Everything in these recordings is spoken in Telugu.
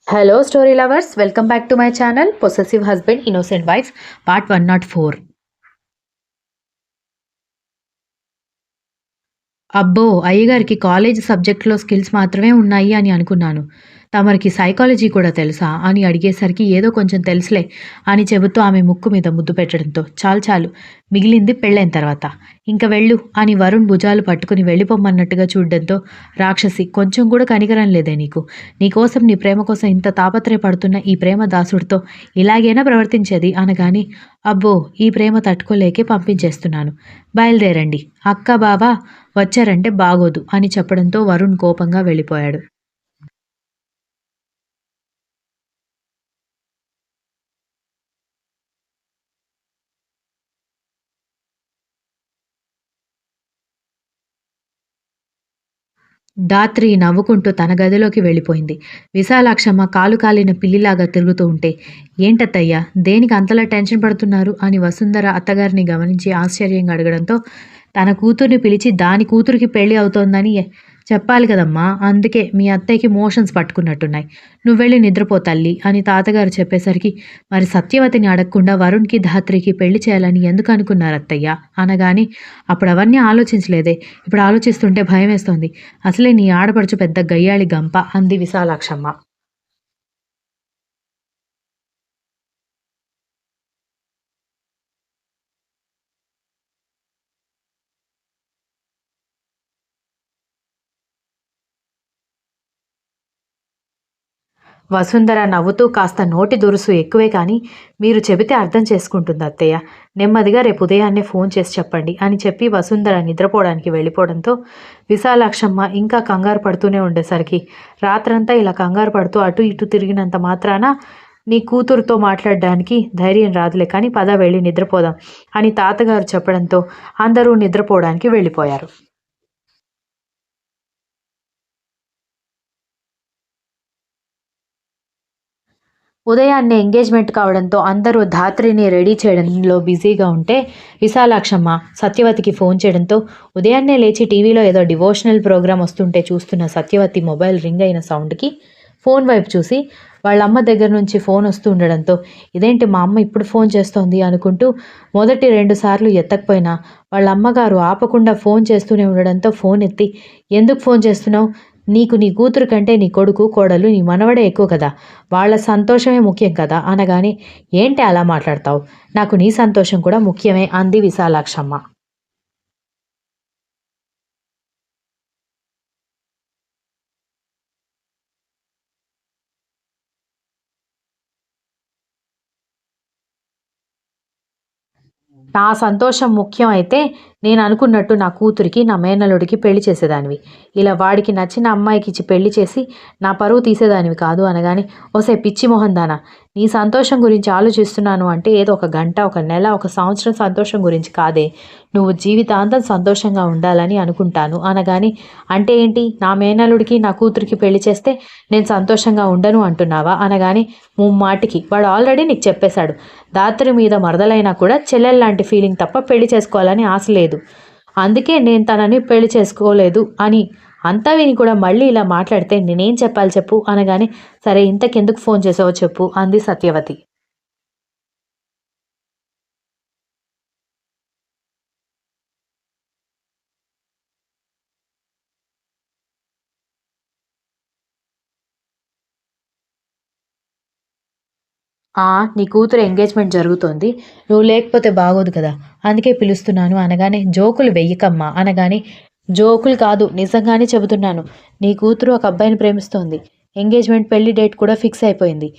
Hello, story lovers. Welcome back to my channel, Possessive Husband, Innocent Wife, Part 104. అబ్బో! అయ్యగారికి కాలేజీ సబ్జెక్ట్‌లో స్కిల్స్ మాత్రమే ఉన్నాయి అని అనుకున్నాను. తమరికి సైకాలజీ కూడా తెలుసా? అని అడిగేసరికి ఏదో కొంచెం తెలుసులే అని చెబుతూ ఆమె ముక్కు మీద ముద్దు పెట్టడంతో చాలు చాలు మిగిలింది పెళ్ళైన తర్వాత. ఇంక వెళ్ళు అని వరుణ్ భుజాలు పట్టుకుని వెళ్ళిపోమ్మన్నట్టుగా చూడడంతో రాక్షసి కొంచెం కూడా కనికరం లేదే నీకు? నీకోసం నీ ప్రేమ కోసం ఇంత తాపత్రయపడుతున్న ఈ ప్రేమ దాసుడితో ఇలాగైనా ప్రవర్తించేది అనగానే అబ్బో! ఈ ప్రేమ తట్టుకోలేకే పంపించేస్తున్నాను. బయలుదేరండి. అక్క, బావ వచ్చారంటే బాగోదు అని చెప్పడంతో వరుణ్ కోపంగా వెళ్ళిపోయాడు. ధాత్రి నవ్వుకుంటూ తన గదిలోకి వెళ్ళిపోయింది. విశాలాక్షమ్మ కాలు కాలిన పిల్లిలాగా తిరుగుతూ ఉంటే ఏంటత్తయ్యా దేనికి అంతలా టెన్షన్ పడుతున్నారు అని వసుంధర అత్తగారిని గమనించి ఆశ్చర్యంగా అడగడంతో తన కూతుర్ని పిలిచి దాని కూతురికి పెళ్లి అవుతోందని చెప్పాలి కదమ్మా, అందుకే మీ అత్తయ్యకి మోషన్స్ పట్టుకున్నట్టున్నాయి. నువ్వెళ్ళి నిద్రపో తల్లి అని తాతగారు చెప్పేసరికి మరి సత్యవతిని అడగకుండా వరుణ్కి ధాత్రికి పెళ్లి చేయాలని ఎందుకు అనుకున్నారు అత్తయ్య అనగానే అప్పుడు అవన్నీ ఆలోచించలేదే, ఇప్పుడు ఆలోచిస్తుంటే భయం వేస్తోంది. అసలే నీ ఆడపడుచు పెద్ద గయ్యాళి గంప అంది విశాలాక్షమ్మ. వసుంధర నవ్వుతూ కాస్త నోటి దురుసు ఎక్కువే కానీ మీరు చెబితే అర్థం చేసుకుంటుంది అత్తయ్య. నెమ్మదిగా రేపు ఉదయాన్నే ఫోన్ చేసి చెప్పండి అని చెప్పి వసుంధర నిద్రపోవడానికి వెళ్ళిపోవడంతో విశాలాక్షమ్మ ఇంకా కంగారు పడుతూనే ఉండేసరికి రాత్రంతా ఇలా కంగారు పడుతూ అటు ఇటు తిరిగినంత మాత్రాన నీ కూతురుతో మాట్లాడడానికి ధైర్యం రాదులే కానీ పద వెళ్ళి నిద్రపోదాం అని తాతగారు చెప్పడంతో అందరూ నిద్రపోవడానికి వెళ్ళిపోయారు. ఉదయాన్నే ఎంగేజ్మెంట్ కావడంతో అందరూ ధాత్రిని రెడీ చేయడంలో బిజీగా ఉంటే విశాలాక్షమ్మ సత్యవతికి ఫోన్ చేయడంతో ఉదయాన్నే లేచి టీవీలో ఏదో డివోషనల్ ప్రోగ్రాం వస్తుంటే చూస్తున్న సత్యవతి మొబైల్ రింగ్ అయిన సౌండ్కి ఫోన్ వైపు చూసి వాళ్ళ అమ్మ దగ్గర నుంచి ఫోన్ వస్తూ ఉండడంతో ఇదేంటి మా అమ్మ ఇప్పుడు ఫోన్ చేస్తోంది అనుకుంటూ మొదటి 2 సార్లు ఎత్తకపోయినా వాళ్ళ అమ్మగారు ఆపకుండా ఫోన్ చేస్తూనే ఉండడంతో ఫోన్ ఎత్తి ఎందుకు ఫోన్ చేస్తున్నావు, నీకు నీ కూతురు కంటే నీ కొడుకు కోడలు నీ మనవడే ఎక్కువ కదా, వాళ్ళ సంతోషమే ముఖ్యం కదా అనగానే ఏంటి అలా మాట్లాడతావు, నాకు నీ సంతోషం కూడా ముఖ్యమే అంది విశాలాక్షమ్మ. నా సంతోషం ముఖ్యం అయితే నేను అనుకున్నట్టు నా కూతురికి నా మేనల్లుడికి పెళ్లి చేసేదానివి. ఇలా వాడికి నచ్చిన అమ్మాయికి ఇచ్చి పెళ్లి చేసి నా పరువు తీసేదానివి కాదు అనగానే ఓసే పిచ్చి మొహం దానా, నీ సంతోషం గురించి ఆలోచిస్తున్నాను అంటే ఏదో ఒక గంట, ఒక నెల, ఒక సంవత్సరం సంతోషం గురించి కాదే, నువ్వు జీవితాంతం సంతోషంగా ఉండాలని అనుకుంటాను అనగానే అంటే ఏంటి, నా మేనల్లుడికి నా కూతురికి పెళ్లి చేస్తే నేను సంతోషంగా ఉండను అంటున్నావా అనగానే ముమ్మాటికి వాడు ఆల్రెడీ నీకు చెప్పేశాడు. ధాత్రి మీద మరదలైనా కూడా చెల్లెల్లాంటి ఫీలింగ్ తప్ప పెళ్లి చేసుకోవాలని ఆశ లేదు, అందుకే నేను తనని పెళ్లి చేసుకోలేదు అని అంతా విని కూడా మళ్ళీ ఇలా మాట్లాడితే నేనేం చెప్పాలి చెప్పు అనగానే సరే ఇంతకెందుకు ఫోన్ చేసావో చెప్పు అంది సత్యవతి. ఆ! నీ కూతురు ఎంగేజ్మెంట్ జరుగుతోంది. నువ్వు లేకపోతే బాగోదు కదా, అందుకే పిలుస్తున్నాను అనగానే జోకులు వెయ్యకమ్మా అనగానే జోకులు కాదు నిజంగానే చెబుతున్నాను. నీ కూతురు ఒక అబ్బాయిని ప్రేమిస్తోంది. ఎంగేజ్మెంట్ పెళ్లి డేట్ కూడా ఫిక్స్ అయిపోయింది.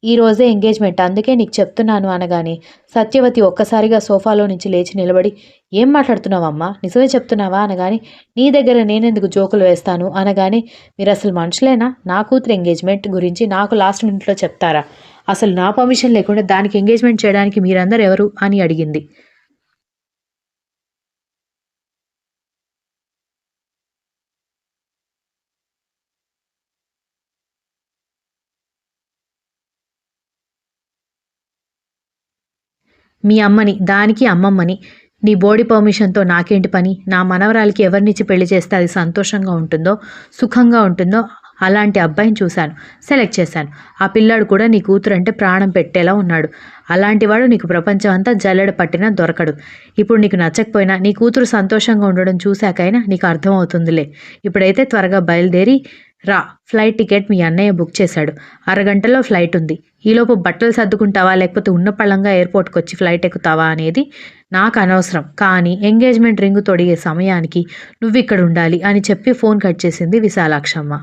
ఈ రోజే ఎంగేజ్మెంట్ అందుకే నీకు చెప్తున్నాను అనగానే సత్యవతి ఒక్కసారిగా సోఫాలో నుంచి లేచి నిలబడి ఏం మాట్లాడుతున్నావమ్మా, నిజమే చెప్తున్నావా అనగానే నీ దగ్గర నేనెందుకు జోకులు వేస్తాను అనగానే మీరు అసలు మనుషులేనా, నా కూతురు ఎంగేజ్మెంట్ గురించి నాకు లాస్ట్ మినిట్లో చెప్తారా, అసలు నా పర్మిషన్ లేకుండా దానికి ఎంగేజ్మెంట్ చేయడానికి మీరందరూ ఎవరు అని అడిగింది. మీ అమ్మని, దానికి అమ్మమ్మని. నీ బోడి పర్మిషన్‌తో నాకేంటి పని? నా మనవరాలికి ఎవరినిచ్చి పెళ్లి చేస్తే అది సంతోషంగా ఉంటుందో, సుఖంగా ఉంటుందో అలాంటి అబ్బాయిని చూశాను, సెలెక్ట్ చేశాను. ఆ పిల్లాడు కూడా నీ కూతురంటే ప్రాణం పెట్టేలా ఉన్నాడు. అలాంటివాడు నీకు ప్రపంచం అంతా జల్లెడ పట్టినా దొరకడు. ఇప్పుడు నీకు నచ్చకపోయినా నీ కూతురు సంతోషంగా ఉండడం చూశాకైనా నీకు అర్థమవుతుందిలే. ఇప్పుడైతే త్వరగా బయలుదేరి రా. ఫ్లైట్ టికెట్ మీ అన్నయ్య బుక్ చేశాడు. అరగంటలో ఫ్లైట్ ఉంది. ఈలోపు బట్టలు సర్దుకుంటావా లేకపోతే ఉన్న పళంగా ఎయిర్పోర్ట్కి వచ్చి ఫ్లైట్ ఎక్కుతావా అనేది నాకు అనవసరం. కానీ ఎంగేజ్మెంట్ రింగు తొడిగే సమయానికి నువ్విక్కడ ఉండాలి అని చెప్పి ఫోన్ కట్ చేసింది విశాలాక్షమ్మ.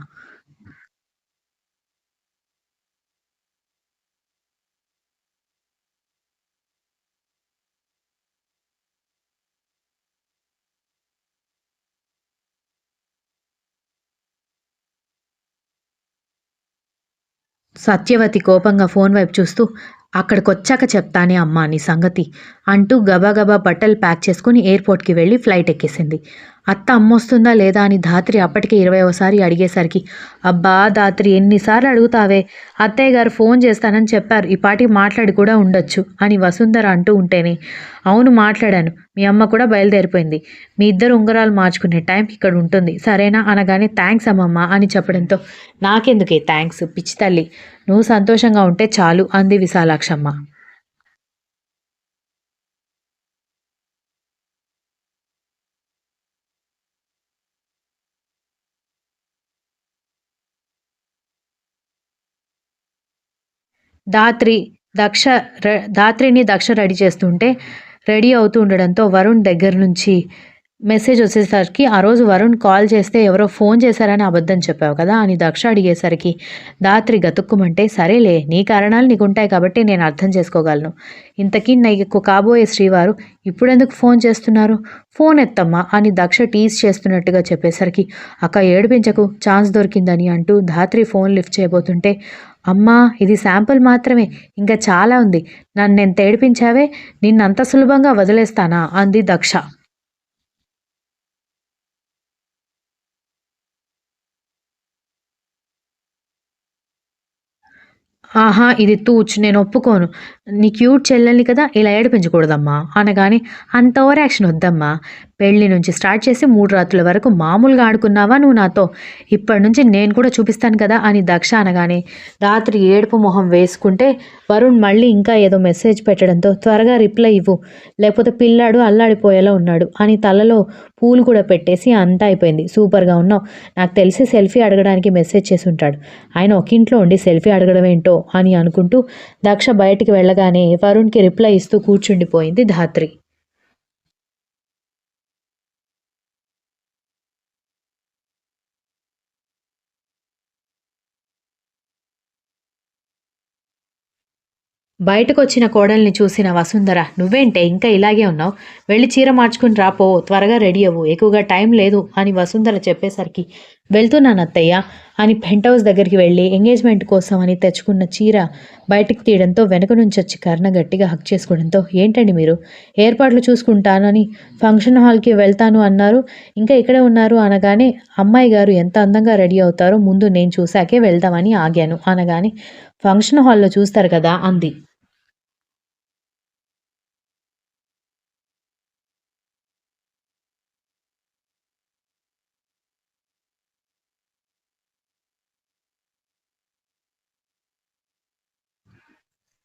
సత్యవతి కోపంగా ఫోన్ వైపు చూస్తూ, అక్కడికొచ్చాక చెప్తానే అమ్మా నీ సంగతి అంటూ గబగబా బట్టలు ప్యాక్ చేసుకుని ఎయిర్పోర్ట్కి వెళ్ళి ఫ్లైట్ ఎక్కేసింది. అత్త అమ్మొస్తుందా లేదా అని ధాత్రి అప్పటికే 20వసారి అడిగేసరికి, అబ్బా ధాత్రి ఎన్నిసార్లు అడుగుతావే, అత్తయ్య గారు ఫోన్ చేస్తానని చెప్పారు, ఈ పాటికి మాట్లాడి కూడా ఉండొచ్చు అని వసుంధర అంటూ ఉంటేనే, అవును మాట్లాడాను, మీ అమ్మ కూడా బయలుదేరిపోయింది, మీ ఇద్దరు ఉంగరాలు మార్చుకునే టైంకి ఇక్కడ ఉంటుంది సరేనా అనగానే థ్యాంక్స్ అమ్మమ్మ అని చెప్పడంతో, నాకెందుకే థ్యాంక్స్ పిచ్చి తల్లి, నువ్వు సంతోషంగా ఉంటే చాలు అంది విశాలాక్షమ్మ. ధాత్రి దక్ష ధాత్రిని దక్ష రెడీ చేస్తుంటే రెడీ అవుతూ ఉండడంతో వరుణ్ దగ్గర నుంచి మెసేజ్ వచ్చేసరికి, ఆ రోజు వరుణ్ కాల్ చేస్తే ఎవరో ఫోన్ చేశారని అబద్ధం చెప్పావు కదా అని దక్ష అడిగేసరికి ధాత్రి గతుక్కుమంటే, సరేలే నీ కారణాలు నీకుంటాయి కాబట్టి నేను అర్థం చేసుకోగలను. ఇంతకీ నీకు కాబోయే శ్రీవారు ఇప్పుడెందుకు ఫోన్ చేస్తున్నారు, ఫోన్ ఎత్తమ్మా అని దక్ష టీజ్ చేస్తున్నట్టుగా చెప్పేసరికి, అక్క ఏడిపించకు ఛాన్స్ దొరికిందని అంటూ ధాత్రి ఫోన్ లిఫ్ట్ చేయబోతుంటే, అమ్మా ఇది శాంపుల్ మాత్రమే, ఇంకా చాలా ఉంది, నన్నెంత ఏడిపించావే, నిన్నంత సులభంగా వదిలేస్తానా అంది దక్ష. ఆహా! ఇది తూచ్ నేను ఒప్పుకోను. నీ క్యూట్ చెల్లెల్ని కదా ఇలా ఏడిపించకూడదమ్మా అనగానే, అంత ఓవర్ యాక్షన్ వద్దమ్మా. పెళ్లి నుంచి స్టార్ట్ చేసి 3 రాత్రుల వరకు మామూలుగా ఆడుకున్నావా నువ్వు నాతో? ఇప్పటి నుంచి నేను కూడా చూపిస్తాను కదా అని దక్ష అనగానే, రాత్రి ఏడుపు మొహం వేసుకుంటే వరుణ్ మళ్ళీ ఇంకా ఏదో మెసేజ్ పెట్టడంతో, త్వరగా రిప్లై ఇవ్వు లేకపోతే పిల్లాడు అల్లాడిపోయేలా ఉన్నాడు అని తలలో పూలు కూడా పెట్టేసి అంతా అయిపోయింది. సూపర్‌గా ఉన్నావు. నాకు తెలిసి సెల్ఫీ అడగడానికి మెసేజ్ చేసి ఉంటాడు. ఆయన ఒక ఇంట్లో ఉండి సెల్ఫీ అడగడం ఏంటో అని అనుకుంటూ దక్ష బయటికి వెళ్ళగానే వరుణ్‌కి రిప్లై ఇస్తూ కూర్చుండిపోయింది ధాత్రి. బయటకొచ్చిన కోడల్ని చూసిన వసుంధర, నువ్వేంటే ఇంకా ఇలాగే ఉన్నావు, వెళ్ళి చీర మార్చుకుని రాపో, త్వరగా రెడీ అవ్వు, ఎక్కువగా టైం లేదు అని వసుంధర చెప్పేసరికి, వెళ్తున్నాను అత్తయ్య అని పెంట్ హౌస్ దగ్గరికి వెళ్ళి ఎంగేజ్మెంట్ కోసం అని తెచ్చుకున్న చీర బయటికి తీయడంతో వెనక నుంచి వచ్చి కర్ణ గట్టిగా హక్ చేసుకోవడంతో, ఏంటండి మీరు ఏర్పాట్లు చూసుకుంటానని ఫంక్షన్ హాల్కి వెళ్తాను అన్నారు, ఇంకా ఇక్కడే ఉన్నారు అనగానే, అమ్మాయి గారు ఎంత అందంగా రెడీ అవుతారో ముందు నేను చూశాకే వెళ్దామని ఆగాను అనగానే, ఫంక్షన్ హాల్లో చూస్తారు కదా అంది.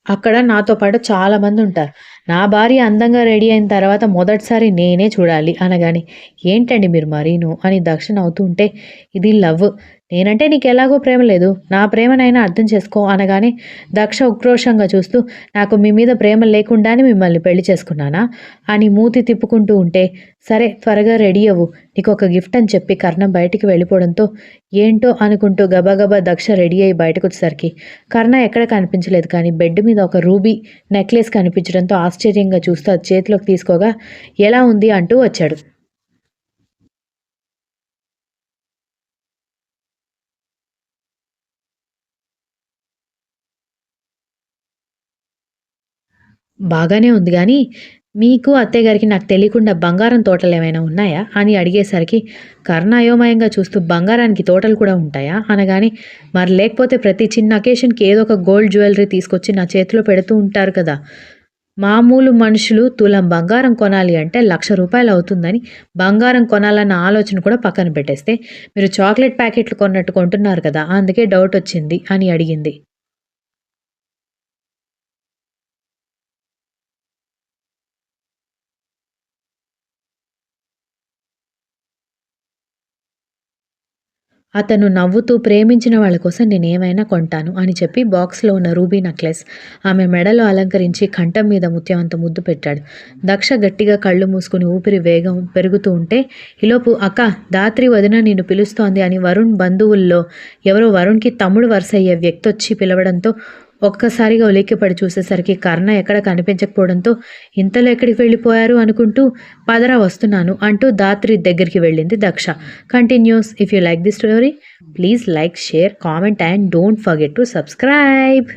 అక్కడ నాతో పాటు చాలామంది ఉంటారు. నా భార్య అందంగా రెడీ అయిన తర్వాత మొదటిసారి నేనే చూడాలి అనగానే, ఏంటండి మీరు మరీను అని దక్ష నవ్వుతూ ఉంటే, ఇది లవ్. నేనంటే నీకెలాగో ప్రేమ లేదు. నా ప్రేమనైనా అర్థం చేసుకో అనగానే దక్ష ఉక్రోషంగా చూస్తూ, నాకు మీ మీద ప్రేమ లేకుండానే మిమ్మల్ని పెళ్లి చేసుకున్నానా అని మూతి తిప్పుకుంటూ ఉంటే, సరే త్వరగా రెడీ అవ్వు, నీకొక గిఫ్ట్ అని చెప్పి కర్ణ బయటికి వెళ్ళిపోవడంతో, ఏంటో అనుకుంటూ గబగబా దక్ష రెడీ అయ్యి బయటకొచ్చేసరికి కర్ణ ఎక్కడ కనిపించలేదు. కానీ బెడ్ మీద ఒక రూబీ నెక్లెస్ కనిపించడంతో ఆశ్చర్యంగా చూస్తూ అది చేతిలోకి తీసుకోగా, ఎలా ఉంది అంటూ వచ్చాడు. బాగానే ఉంది గానీ, మీకు అత్తయ్య గారికి నాకు తెలియకుండా బంగారం తోటలేమైనా ఉన్నాయా అని అడిగేసరికి కర్ణ అయోమయంగా చూస్తూ, బంగారానికి తోటలు కూడా ఉంటాయా అనగానే, మరి లేకపోతే ప్రతి చిన్న అకేషన్‌కి ఏదో ఒక గోల్డ్ జ్యువెలరీ తీసుకొచ్చి నా చేతిలో పెడుతూ ఉంటారు కదా మామూలు మనుషులు తులం బంగారం కొనాలి అంటే ₹1,00,000 అవుతుందని బంగారం కొనాలన్న ఆలోచన కూడా పక్కన పెట్టేస్తే, మీరు చాక్లెట్ ప్యాకెట్లు కొన్నట్టు కొంటున్నారు కదా! అందుకే డౌటొచ్చింది అని అడిగింది. అతను నవ్వుతూ ప్రేమించిన వాళ్ళ కోసం నేనేమైనా కొంటాను అని చెప్పి బాక్స్‌లో ఉన్న రూబీ నెక్లెస్ ఆమె మెడలో అలంకరించి కంఠం మీద ముత్యమంత ముద్దు పెట్టాడు. దక్ష గట్టిగా కళ్ళు మూసుకుని ఊపిరి వేగం పెరుగుతూ ఉంటే ఈలోపు అక్కా ధాత్రి వదిన నిన్ను పిలుస్తోంది అని వరుణ్ బంధువుల్లో ఎవరో వరుణ్‌కి తమ్ముడు వరుసయ్యే వ్యక్తొచ్చి పిలవడంతో ఒక్కసారిగా ఉలిక్కిపడి చూసేసరికి కర్ణ ఎక్కడ కనిపించకపోవడంతో ఇంతలో ఎక్కడికి వెళ్ళిపోయారు అనుకుంటూ పదరా వస్తున్నాను అంటూ ధాత్రి దగ్గరికి వెళ్ళింది Daksha. Continuous. If you like the story please like, share, comment and don't forget to subscribe.